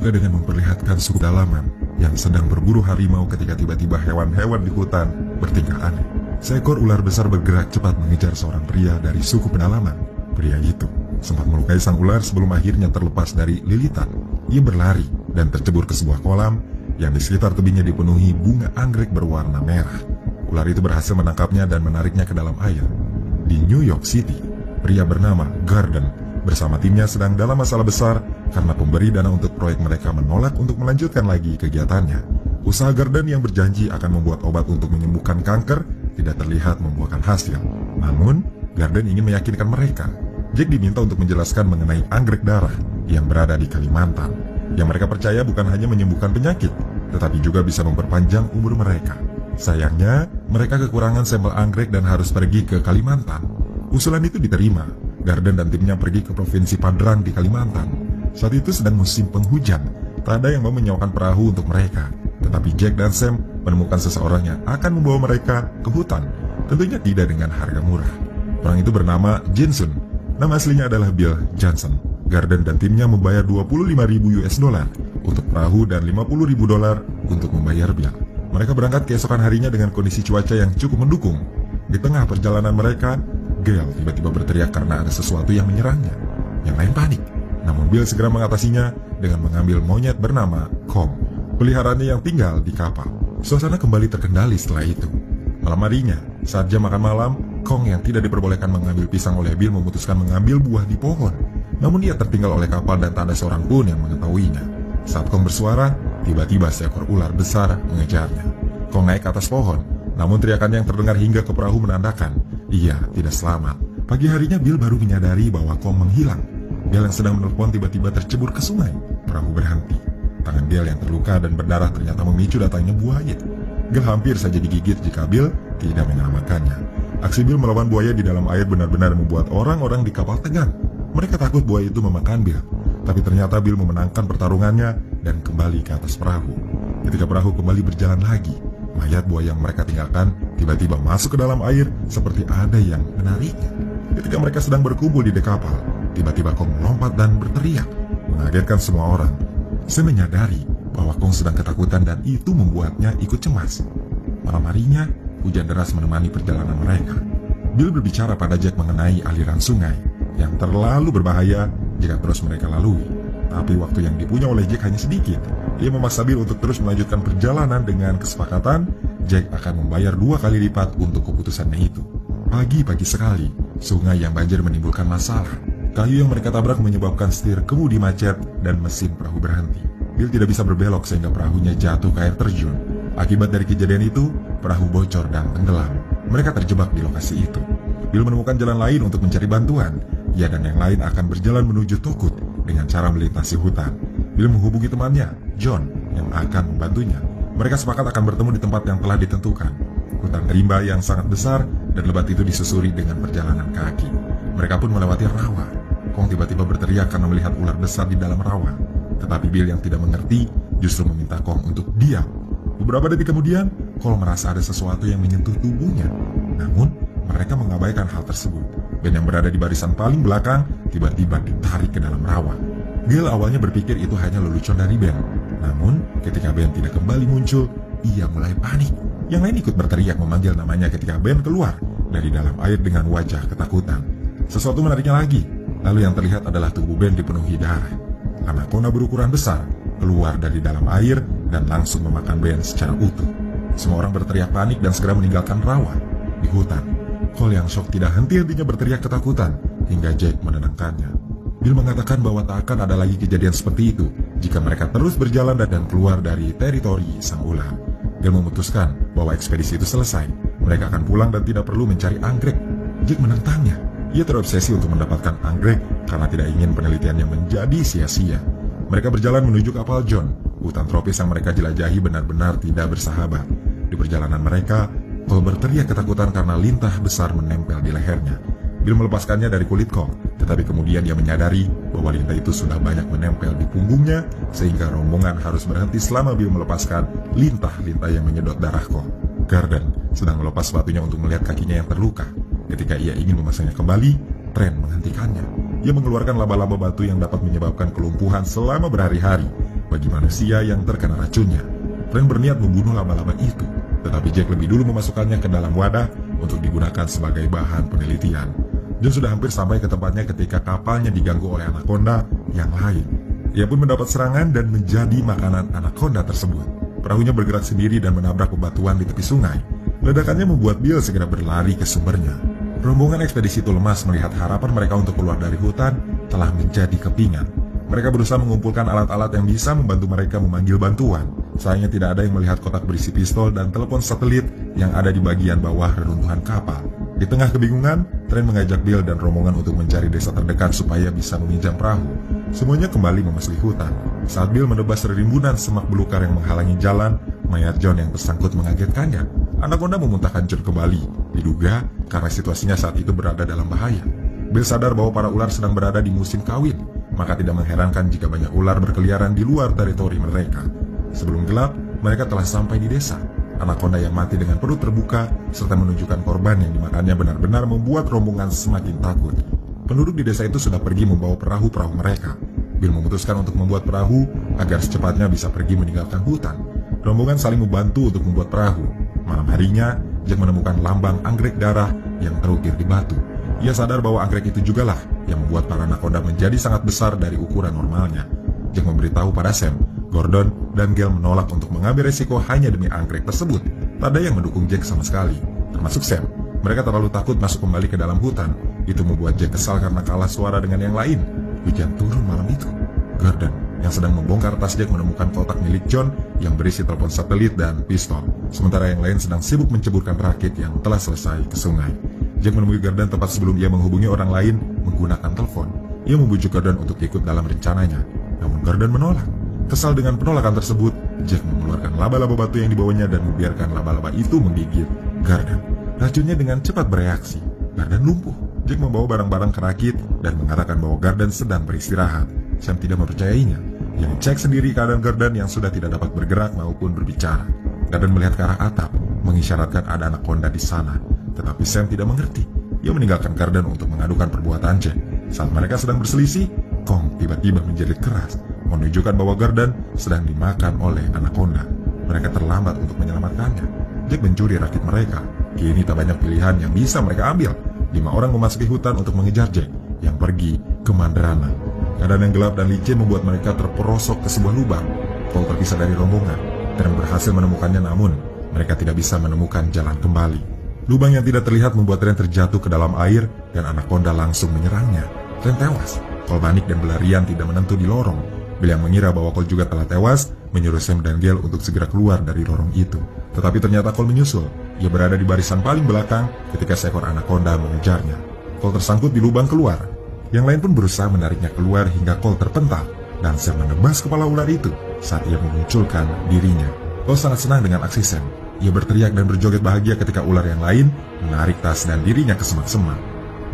dibuka dengan memperlihatkan suku dalaman yang sedang berburu harimau ketika tiba-tiba hewan-hewan di hutan bertingkah aneh. Seekor ular besar bergerak cepat mengejar seorang pria dari suku pedalaman. Pria itu sempat melukai sang ular sebelum akhirnya terlepas dari lilitan. Ia berlari dan tercebur ke sebuah kolam yang di sekitar tebingnya dipenuhi bunga anggrek berwarna merah. Ular itu berhasil menangkapnya dan menariknya ke dalam air. Di New York City, pria bernama Garden bersama timnya sedang dalam masalah besar karena pemberi dana untuk proyek mereka menolak untuk melanjutkan lagi kegiatannya. Usaha Garden yang berjanji akan membuat obat untuk menyembuhkan kanker tidak terlihat membuahkan hasil. Namun, Garden ingin meyakinkan mereka. Jack diminta untuk menjelaskan mengenai anggrek darah yang berada di Kalimantan, yang mereka percaya bukan hanya menyembuhkan penyakit, tetapi juga bisa memperpanjang umur mereka. Sayangnya, mereka kekurangan sampel anggrek dan harus pergi ke Kalimantan. Usulan itu diterima. Garden dan timnya pergi ke Provinsi Padang di Kalimantan. Saat itu sedang musim penghujan. Tak ada yang mau menyewakan perahu untuk mereka. Tetapi Jack dan Sam menemukan seseorang yang akan membawa mereka ke hutan. Tentunya tidak dengan harga murah. Orang itu bernama Jensen. Nama aslinya adalah Bill Johnson. Garden dan timnya membayar 25.000 US dollar untuk perahu dan 50.000 dolar untuk membayar Bill. Mereka berangkat keesokan harinya dengan kondisi cuaca yang cukup mendukung. Di tengah perjalanan mereka, Gail tiba-tiba berteriak karena ada sesuatu yang menyerangnya. Yang lain panik. Namun Bill segera mengatasinya dengan mengambil monyet bernama Kong, peliharaannya yang tinggal di kapal. Suasana kembali terkendali setelah itu. Malam harinya, saat jam makan malam, Kong yang tidak diperbolehkan mengambil pisang oleh Bill memutuskan mengambil buah di pohon. Namun dia tertinggal oleh kapal dan tak ada seorang pun yang mengetahuinya. Saat Kong bersuara, tiba-tiba seekor ular besar mengejarnya. Kong naik ke atas pohon, namun teriakannya yang terdengar hingga ke perahu menandakan ia tidak selamat. Pagi harinya Bill baru menyadari bahwa Kong menghilang. Bill yang sedang menelpon tiba-tiba tercebur ke sungai. Perahu berhenti. Tangan Bill yang terluka dan berdarah ternyata memicu datangnya buaya. Bill hampir saja digigit jika Bill tidak menyelamatkannya. Aksi Bill melawan buaya di dalam air benar-benar membuat orang-orang di kapal tegang. Mereka takut buaya itu memakan Bill. Tapi ternyata Bill memenangkan pertarungannya dan kembali ke atas perahu. Ketika perahu kembali berjalan lagi, mayat buaya yang mereka tinggalkan tiba-tiba masuk ke dalam air seperti ada yang menariknya. Ketika mereka sedang berkumpul di dek kapal, tiba-tiba Kong melompat dan berteriak, mengagetkan semua orang. Saya menyadari bahwa Kong sedang ketakutan dan itu membuatnya ikut cemas. Malam harinya, hujan deras menemani perjalanan mereka. Bill berbicara pada Jack mengenai aliran sungai yang terlalu berbahaya jika terus mereka lalui. Tapi waktu yang dipunya oleh Jack hanya sedikit. Ia memaksa Bill untuk terus melanjutkan perjalanan dengan kesepakatan Jack akan membayar 2 kali lipat untuk keputusannya itu. Pagi-pagi sekali, sungai yang banjir menimbulkan masalah. Kayu yang mereka tabrak menyebabkan setir kemudi macet dan mesin perahu berhenti. Bill tidak bisa berbelok sehingga perahunya jatuh ke air terjun. Akibat dari kejadian itu, perahu bocor dan tenggelam. Mereka terjebak di lokasi itu. Bill menemukan jalan lain untuk mencari bantuan. Ia dan yang lain akan berjalan menuju Tokut dengan cara melintasi hutan. Bill menghubungi temannya, John, yang akan membantunya. Mereka sepakat akan bertemu di tempat yang telah ditentukan. Hutan rimba yang sangat besar dan lebat itu disusuri dengan perjalanan kaki. Mereka pun melewati rawa. Kong tiba-tiba berteriak karena melihat ular besar di dalam rawa. Tetapi Bill yang tidak mengerti justru meminta Kong untuk diam. Beberapa detik kemudian, Kong merasa ada sesuatu yang menyentuh tubuhnya. Namun, mereka mengabaikan hal tersebut. Ben yang berada di barisan paling belakang tiba-tiba ditarik ke dalam rawa. Gail awalnya berpikir itu hanya lelucon dari Ben. Namun, ketika Ben tidak kembali muncul, ia mulai panik. Yang lain ikut berteriak memanggil namanya ketika Ben keluar dari dalam air dengan wajah ketakutan. Sesuatu menariknya lagi. Lalu yang terlihat adalah tubuh Ben dipenuhi darah. Anaconda berukuran besar keluar dari dalam air dan langsung memakan Ben secara utuh. Semua orang berteriak panik dan segera meninggalkan rawa. Di hutan, Cole yang shock tidak henti-hentinya berteriak ketakutan hingga Jack menenangkannya. Bill mengatakan bahwa tak akan ada lagi kejadian seperti itu jika mereka terus berjalan dan keluar dari teritori sang ular. Bill memutuskan bahwa ekspedisi itu selesai. Mereka akan pulang dan tidak perlu mencari anggrek. Jack menentangnya. Ia terobsesi untuk mendapatkan anggrek karena tidak ingin penelitiannya menjadi sia-sia. Mereka berjalan menuju kapal John. Hutan tropis yang mereka jelajahi benar-benar tidak bersahabat. Di perjalanan mereka, Cole berteriak ketakutan karena lintah besar menempel di lehernya. Bill melepaskannya dari kulit Cole, tetapi kemudian dia menyadari bahwa lintah itu sudah banyak menempel di punggungnya, sehingga rombongan harus berhenti selama Bill melepaskan lintah-lintah yang menyedot darah Cole. Garden sedang melepas sepatunya untuk melihat kakinya yang terluka. Ketika ia ingin memasangnya kembali, Trent menghentikannya. Ia mengeluarkan laba-laba batu yang dapat menyebabkan kelumpuhan selama berhari-hari. bagi manusia yang terkena racunnya. Frank berniat membunuh laba-laba itu, tetapi Jack lebih dulu memasukkannya ke dalam wadah untuk digunakan sebagai bahan penelitian. John sudah hampir sampai ke tempatnya ketika kapalnya diganggu oleh anaconda yang lain. Ia pun mendapat serangan dan menjadi makanan anaconda tersebut. Perahunya bergerak sendiri dan menabrak bebatuan di tepi sungai. Ledakannya membuat Bill segera berlari ke sumbernya. Rombongan ekspedisi itu lemas melihat harapan mereka untuk keluar dari hutan telah menjadi kepingan. Mereka berusaha mengumpulkan alat-alat yang bisa membantu mereka memanggil bantuan. Sayangnya tidak ada yang melihat kotak berisi pistol dan telepon satelit yang ada di bagian bawah reruntuhan kapal. Di tengah kebingungan, Trent mengajak Bill dan rombongan untuk mencari desa terdekat supaya bisa meminjam perahu. Semuanya kembali memasuki hutan. Saat Bill menebas rimbunan semak belukar yang menghalangi jalan, mayat John yang tersangkut mengagetkannya. Anaconda memuntahkan John kembali, diduga karena situasinya saat itu berada dalam bahaya. Bill sadar bahwa para ular sedang berada di musim kawin, maka tidak mengherankan jika banyak ular berkeliaran di luar teritori mereka. Sebelum gelap, mereka telah sampai di desa. Anaconda yang mati dengan perut terbuka serta menunjukkan korban yang dimakannya benar-benar membuat rombongan semakin takut. Penduduk di desa itu sudah pergi membawa perahu-perahu mereka. Bill memutuskan untuk membuat perahu agar secepatnya bisa pergi meninggalkan hutan. Rombongan saling membantu untuk membuat perahu. Malam harinya, Jack menemukan lambang anggrek darah yang terukir di batu. Ia sadar bahwa anggrek itu jugalah yang membuat para anaconda menjadi sangat besar dari ukuran normalnya. Jack memberitahu pada Sam, Gordon, dan Gale menolak untuk mengambil resiko hanya demi anggrek tersebut. Tak ada yang mendukung Jack sama sekali, termasuk Sam. Mereka terlalu takut masuk kembali ke dalam hutan. Itu membuat Jack kesal karena kalah suara dengan yang lain. Hujan turun malam itu. Gordon, yang sedang membongkar tas Jack, menemukan kotak milik John yang berisi telepon satelit dan pistol. Sementara yang lain sedang sibuk menceburkan rakit yang telah selesai ke sungai. Jack menemui Gordon tepat sebelum ia menghubungi orang lain menggunakan telepon. Ia membujuk Gordon untuk ikut dalam rencananya. Namun Gordon menolak. Kesal dengan penolakan tersebut, Jack mengeluarkan laba-laba batu yang dibawanya dan membiarkan laba-laba itu menggigit Gordon. Racunnya dengan cepat bereaksi. Gordon lumpuh. Jack membawa barang-barang ke rakit dan mengatakan bahwa Gordon sedang beristirahat. Sam tidak mempercayainya. Ia cek sendiri keadaan Gordon yang sudah tidak dapat bergerak maupun berbicara. Gordon melihat ke arah atap, mengisyaratkan ada anaconda di sana. Tetapi Sam tidak mengerti. Ia meninggalkan Gordon untuk mengadukan perbuatan Jack. Saat mereka sedang berselisih, Kong tiba-tiba menjerit keras, menunjukkan bahwa Gordon sedang dimakan oleh anaconda. Mereka terlambat untuk menyelamatkannya. Jack mencuri rakit mereka. Kini tak banyak pilihan yang bisa mereka ambil. 5 orang memasuki hutan untuk mengejar Jack yang pergi ke Mandrana. Keadaan yang gelap dan licin membuat mereka terperosok ke sebuah lubang. Cole terpisah dari rombongan dan berhasil menemukannya, namun mereka tidak bisa menemukan jalan kembali. Lubang yang tidak terlihat membuat Trent terjatuh ke dalam air dan anaconda langsung menyerangnya. Trent tewas. Cole panik dan berlarian tidak menentu di lorong. Bill yang mengira bahwa Cole juga telah tewas menyuruh Sam dan Gale untuk segera keluar dari lorong itu. Tetapi ternyata Cole menyusul. Ia berada di barisan paling belakang ketika seekor anaconda mengejarnya. Cole tersangkut di lubang keluar. Yang lain pun berusaha menariknya keluar hingga Cole terpental, dan Sam menebas kepala ular itu saat ia memunculkan dirinya. Cole sangat senang dengan aksi Sam. Ia berteriak dan berjoget bahagia ketika ular yang lain menarik tas dan dirinya ke semak-semak.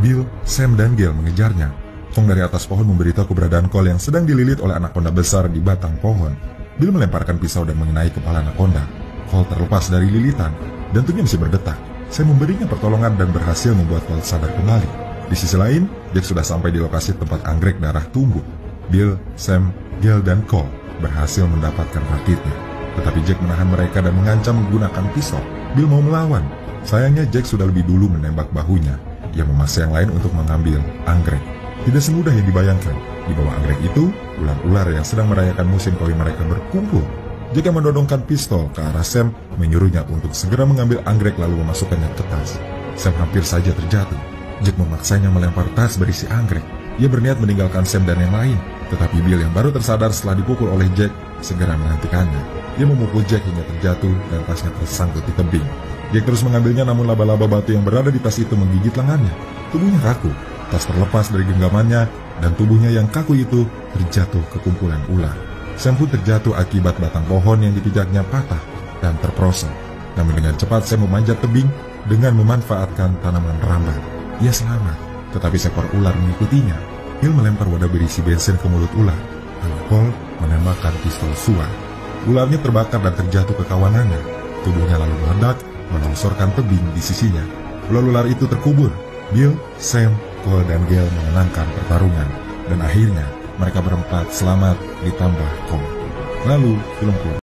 Bill, Sam, dan Gale mengejarnya. Kong dari atas pohon memberitahu keberadaan Cole yang sedang dililit oleh anaconda besar di batang pohon. Bill melemparkan pisau dan mengenai kepala anaconda. Cole terlepas dari lilitan, jantungnya masih berdetak. Sam memberinya pertolongan dan berhasil membuat Cole sadar kembali. Di sisi lain, Jack sudah sampai di lokasi tempat anggrek darah tumbuh. Bill, Sam, Gale, dan Cole berhasil mendapatkan rakitnya. Tetapi Jack menahan mereka dan mengancam menggunakan pisau. Bill mau melawan. Sayangnya Jack sudah lebih dulu menembak bahunya. Ia memaksa yang lain untuk mengambil anggrek. Tidak semudah yang dibayangkan. Di bawah anggrek itu, ular-ular yang sedang merayakan musim kawin mereka berkumpul. Jack yang mendodongkan pistol ke arah Sam menyuruhnya untuk segera mengambil anggrek lalu memasukkannya ke tas. Sam hampir saja terjatuh. Jack memaksanya melempar tas berisi anggrek. Ia berniat meninggalkan Sam dan yang lain, tetapi Bill yang baru tersadar setelah dipukul oleh Jack segera menghentikannya. Ia memukul Jack hingga terjatuh dan tasnya tersangkut di tebing. Jack terus mengambilnya, namun laba-laba batu yang berada di tas itu menggigit lengannya. Tubuhnya kaku, tas terlepas dari genggamannya, dan tubuhnya yang kaku itu terjatuh ke kumpulan ular. Sam pun terjatuh akibat batang pohon yang dipijaknya patah dan terperosok. Namun dengan cepat Sam memanjat tebing dengan memanfaatkan tanaman rambat. Ia selamat, tetapi seekor ular mengikutinya. Bill melempar wadah berisi bensin ke mulut ular, lalu Cole menembakkan pistol suar. Ularnya terbakar dan terjatuh ke kawanannya. Tubuhnya lalu meledak, melongsorkan tebing di sisinya. Ular-ular itu terkubur. Bill, Sam, Cole, dan Gale memenangkan pertarungan. Dan akhirnya, mereka berempat selamat ditambah Cole. Lalu, film keluar.